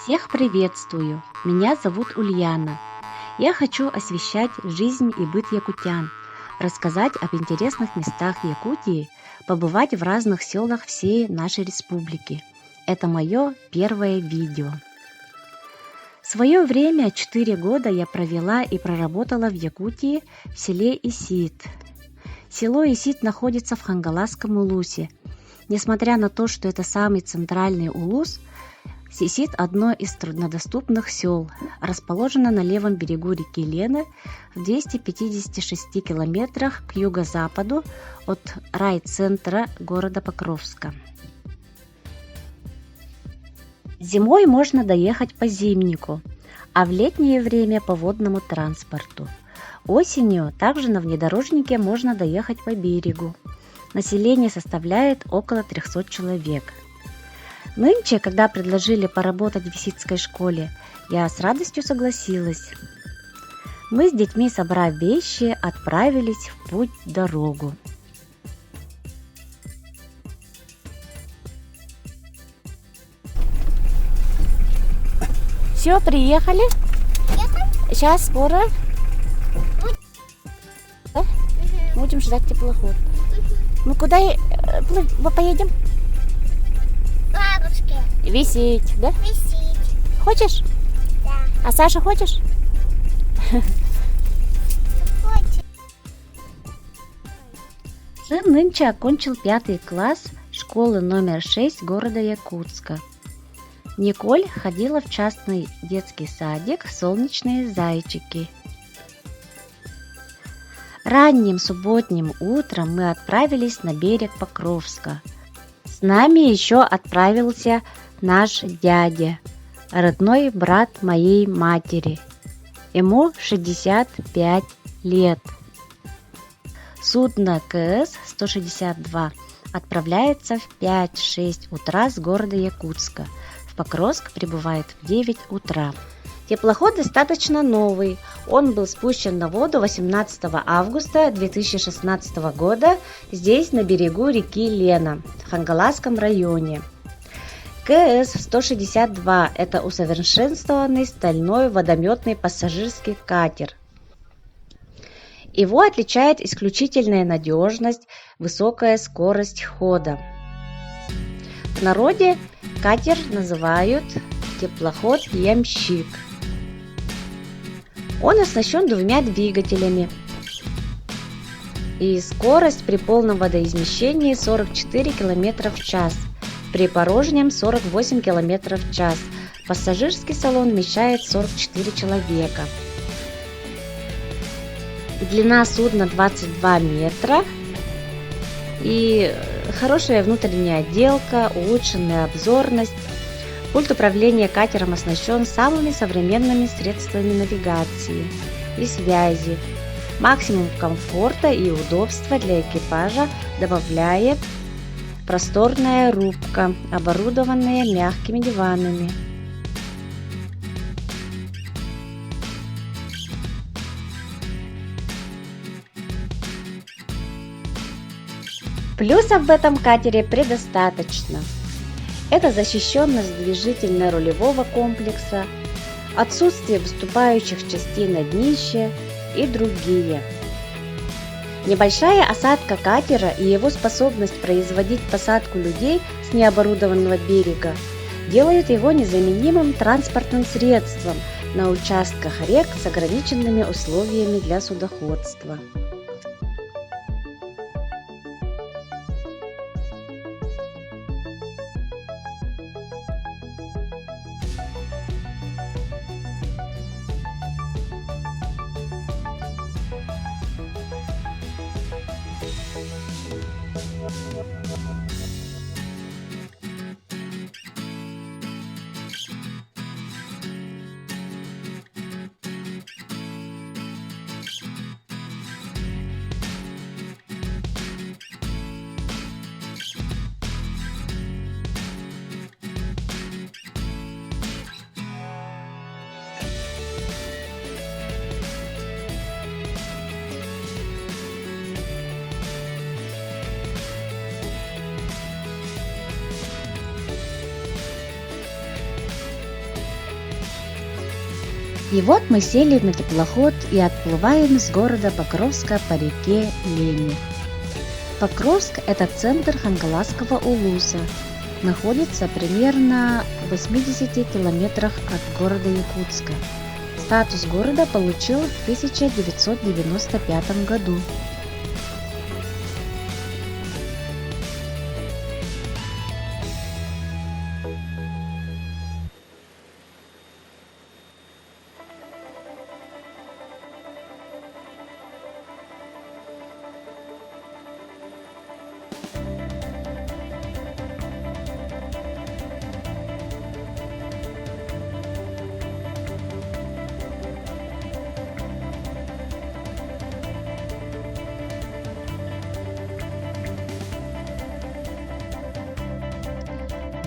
Всех приветствую! Меня зовут Ульяна. Я хочу освещать жизнь и быт якутян, рассказать об интересных местах Якутии, побывать в разных селах всей нашей республики. Это мое первое видео. В свое время 4 года я провела и проработала в Якутии в селе Исит. Село Исит находится в Хангаласском улусе. Несмотря на то, что это самый центральный улус, Исит – одно из труднодоступных сел, расположено на левом берегу реки Лена в 256 километрах к юго-западу от райцентра города Покровска. Зимой можно доехать по зимнику, а в летнее время по водному транспорту. Осенью также на внедорожнике можно доехать по берегу. Население составляет около 300 человек. Нынче, когда предложили поработать в Иситской школе, я с радостью согласилась. Мы с детьми, собрав вещи, отправились в путь-дорогу. Все, приехали? Сейчас скоро. Да? Будем ждать теплоход. Мы куда поедем? Бабушке. Висеть, да? Висеть. Хочешь? Да. А Саша хочешь? Хочет. Сын нынче окончил 5 класс школы номер 6 города Якутска. Николь ходила в частный детский садик «Солнечные зайчики». Ранним субботним утром мы отправились на берег Покровска. С нами еще отправился наш дядя, родной брат моей матери. Ему 65 лет. Судно КС-162 отправляется в 5-6 утра с города Якутска. В Покровск прибывает в 9 утра. Теплоход достаточно новый. Он был спущен на воду 18 августа 2016 года здесь, на берегу реки Лена, в Хангаласском районе. КС-162 – это усовершенствованный стальной водометный пассажирский катер. Его отличает исключительная надежность, высокая скорость хода. В народе катер называют теплоход «Ямщик». Он оснащен 2 двигателями, и скорость при полном водоизмещении 44 км в час, при порожнем 48 км в час. Пассажирский салон вмещает 44 человека. Длина судна 22 метра и хорошая внутренняя отделка, улучшенная обзорность. Пульт управления катером оснащен самыми современными средствами навигации и связи. Максимум комфорта и удобства для экипажа добавляет просторная рубка, оборудованная мягкими диванами. Плюсов в этом катере предостаточно. Это защищенность движительно-рулевого комплекса, отсутствие выступающих частей на днище и другие. Небольшая осадка катера и его способность производить посадку людей с необорудованного берега делают его незаменимым транспортным средством на участках рек с ограниченными условиями для судоходства. И вот мы сели на теплоход и отплываем с города Покровска по реке Лени. Покровск – это центр Хангаласского улуса. Находится примерно в 80 километрах от города Якутска. Статус города получил в 1995 году.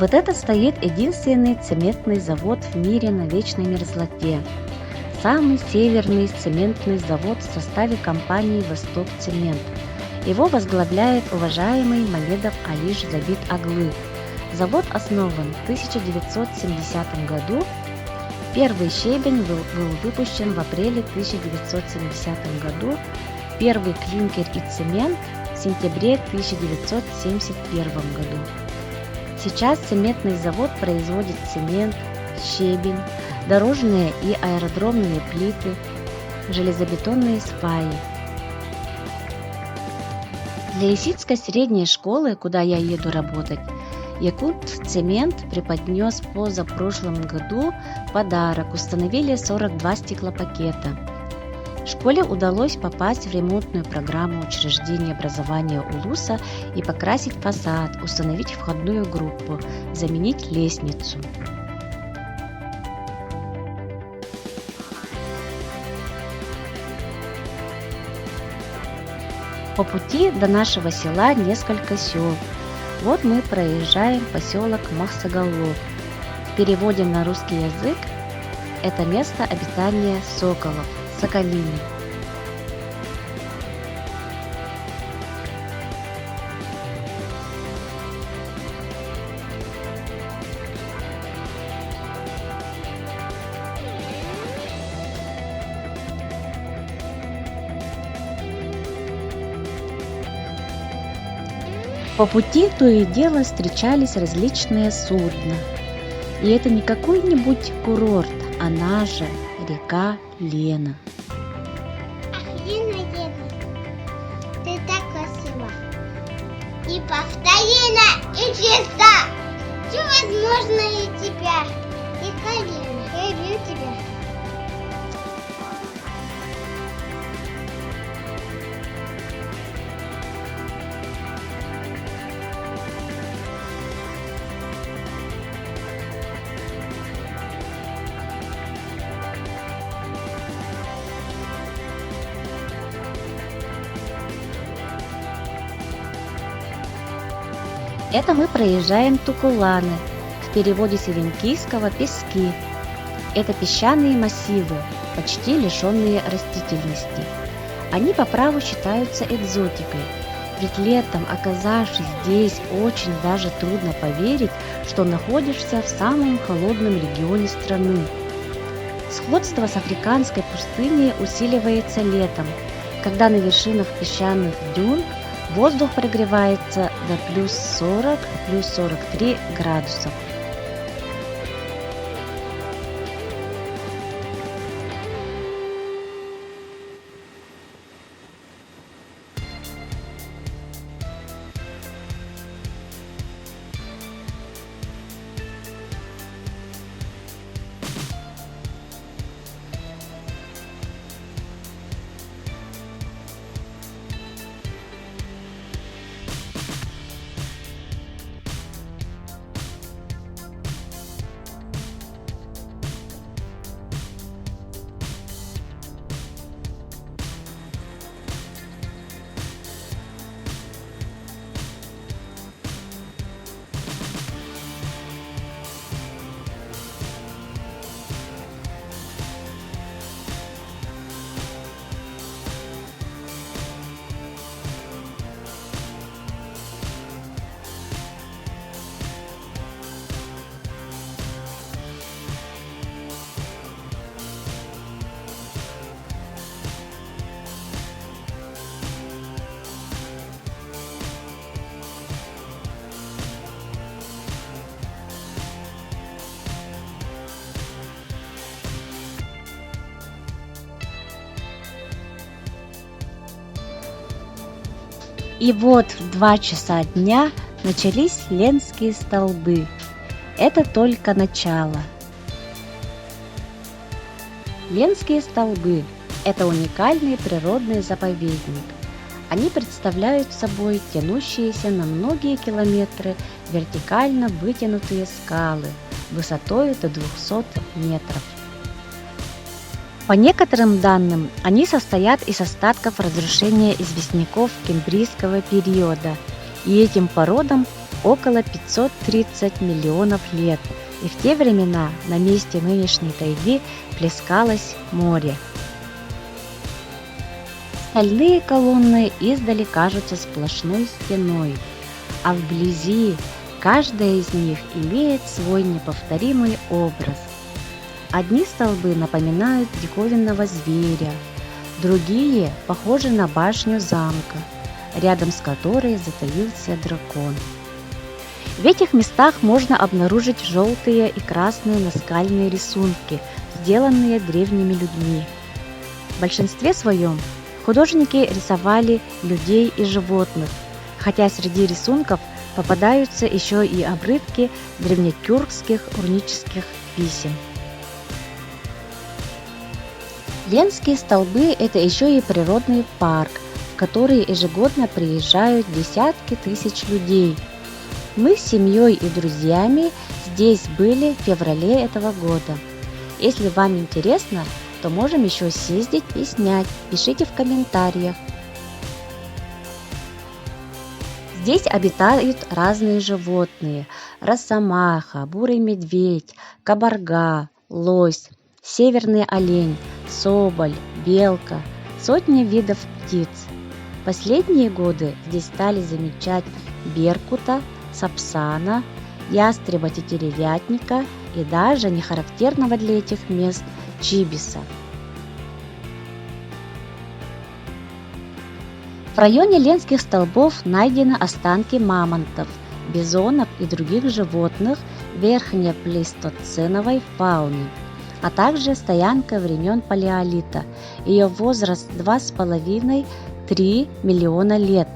Вот это стоит единственный цементный завод в мире на вечной мерзлоте. Самый северный цементный завод в составе компании «Восток Цемент». Его возглавляет уважаемый Мамедов Алиш Забит Аглы. Завод основан в 1970 году. Первый щебень был выпущен в апреле 1970 году. Первый клинкер и цемент в сентябре 1971 году. Сейчас цементный завод производит цемент, щебень, дорожные и аэродромные плиты, железобетонные сваи. Для Иситской средней школы, куда я еду работать, Якутцемент преподнес в позапрошлом году подарок, установили 42 стеклопакета. Школе удалось попасть в ремонтную программу учреждения образования Улуса и покрасить фасад, установить входную группу, заменить лестницу. По пути до нашего села несколько сел. Вот мы проезжаем поселок Махсагалов. В переводе на русский язык это место обитания соколов. Соколины. По пути то и дело встречались различные судна. И это не какой-нибудь курорт, а наша река Лена. Ах, Лена, ты так красива. И повторена, и чиста. Все возможно и тебя. Река Лена, я люблю тебя. Это мы проезжаем Тукуланы, в переводе с эвенкийского «пески». Это песчаные массивы, почти лишенные растительности. Они по праву считаются экзотикой, ведь летом, оказавшись здесь, очень даже трудно поверить, что находишься в самом холодном регионе страны. Сходство с африканской пустыней усиливается летом, когда на вершинах песчаных дюн воздух прогревается до плюс 40, плюс 43 градусов. И вот в 2 часа дня начались Ленские столбы. Это только начало. Ленские столбы – это уникальный природный заповедник. Они представляют собой тянущиеся на многие километры вертикально вытянутые скалы высотой до 200 метров. По некоторым данным, они состоят из остатков разрушения известняков кембрийского периода, и этим породам около 530 миллионов лет, и в те времена на месте нынешней тайги плескалось море. Стальные колонны издали кажутся сплошной стеной, а вблизи каждая из них имеет свой неповторимый образ. Одни столбы напоминают диковинного зверя, другие похожи на башню замка, рядом с которой затаился дракон. В этих местах можно обнаружить желтые и красные наскальные рисунки, сделанные древними людьми. В большинстве своем художники рисовали людей и животных, хотя среди рисунков попадаются еще и обрывки древнетюркских рунических писем. Ленские столбы – это еще и природный парк, в который ежегодно приезжают десятки тысяч людей. Мы с семьей и друзьями здесь были в феврале этого года. Если вам интересно, то можем еще съездить и снять. Пишите в комментариях. Здесь обитают разные животные: росомаха, бурый медведь, кабарга, лось, северный олень, соболь, белка, сотни видов птиц. В последние годы здесь стали замечать беркута, сапсана, ястреба-тетеревятника и даже нехарактерного для этих мест чибиса. В районе Ленских столбов найдены останки мамонтов, бизонов и других животных верхнеплейстоценовой фауны, а также стоянка времен палеолита. Ее возраст 2,5–3 миллиона лет.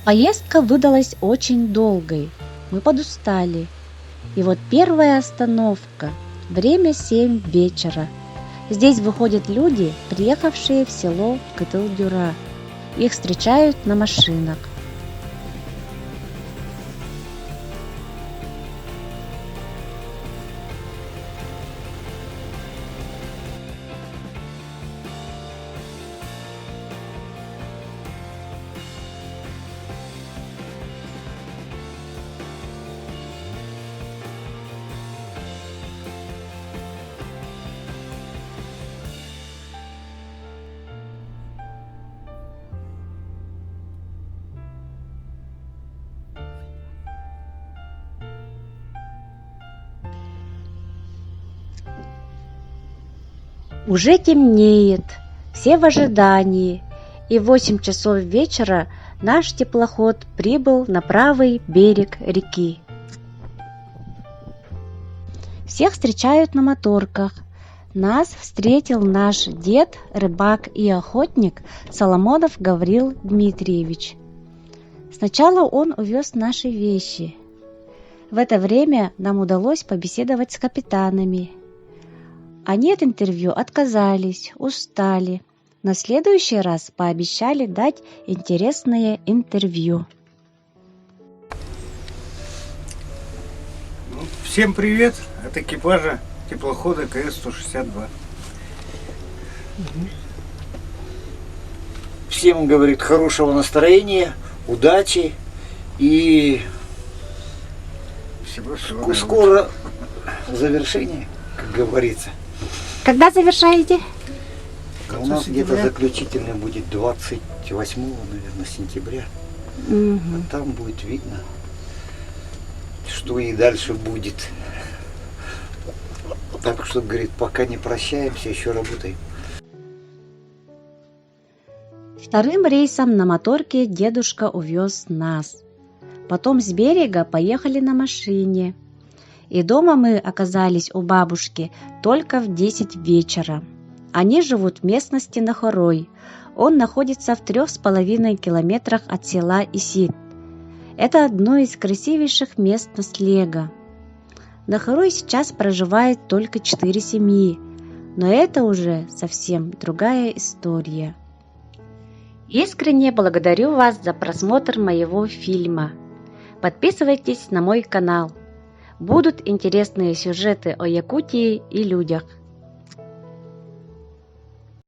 Поездка выдалась очень долгой, мы подустали. И вот первая остановка, время 7 вечера. Здесь выходят люди, приехавшие в село Кытыл-Дюра. Их встречают на машинах. Уже темнеет, все в ожидании, и в 8 часов вечера наш теплоход прибыл на правый берег реки. Всех встречают на моторках. Нас встретил наш дед, рыбак и охотник Соломонов Гаврил Дмитриевич. Сначала он увез наши вещи. В это время нам удалось побеседовать с капитанами. Они от интервью отказались, устали. На следующий раз пообещали дать интересное интервью. Всем привет! От экипажа теплохода КС-162. Всем, говорит, хорошего настроения, удачи и Всего наилучшего. скоро завершение, как говорится. Когда завершаете? У нас где-то заключительный будет 28, наверное, сентября. А там будет видно, что и дальше будет. Так что, говорит, пока не прощаемся, еще работаем. Вторым рейсом на моторке дедушка увез нас. Потом с берега поехали на машине. И дома мы оказались у бабушки только в 10 вечера. Они живут в местности Нахорой. Он находится в 3,5 километрах от села Исит. Это одно из красивейших мест на Слего. В Нахорой сейчас проживает только 4 семьи, но это уже совсем другая история. Искренне благодарю вас за просмотр моего фильма. Подписывайтесь на мой канал. Будут интересные сюжеты о Якутии и людях.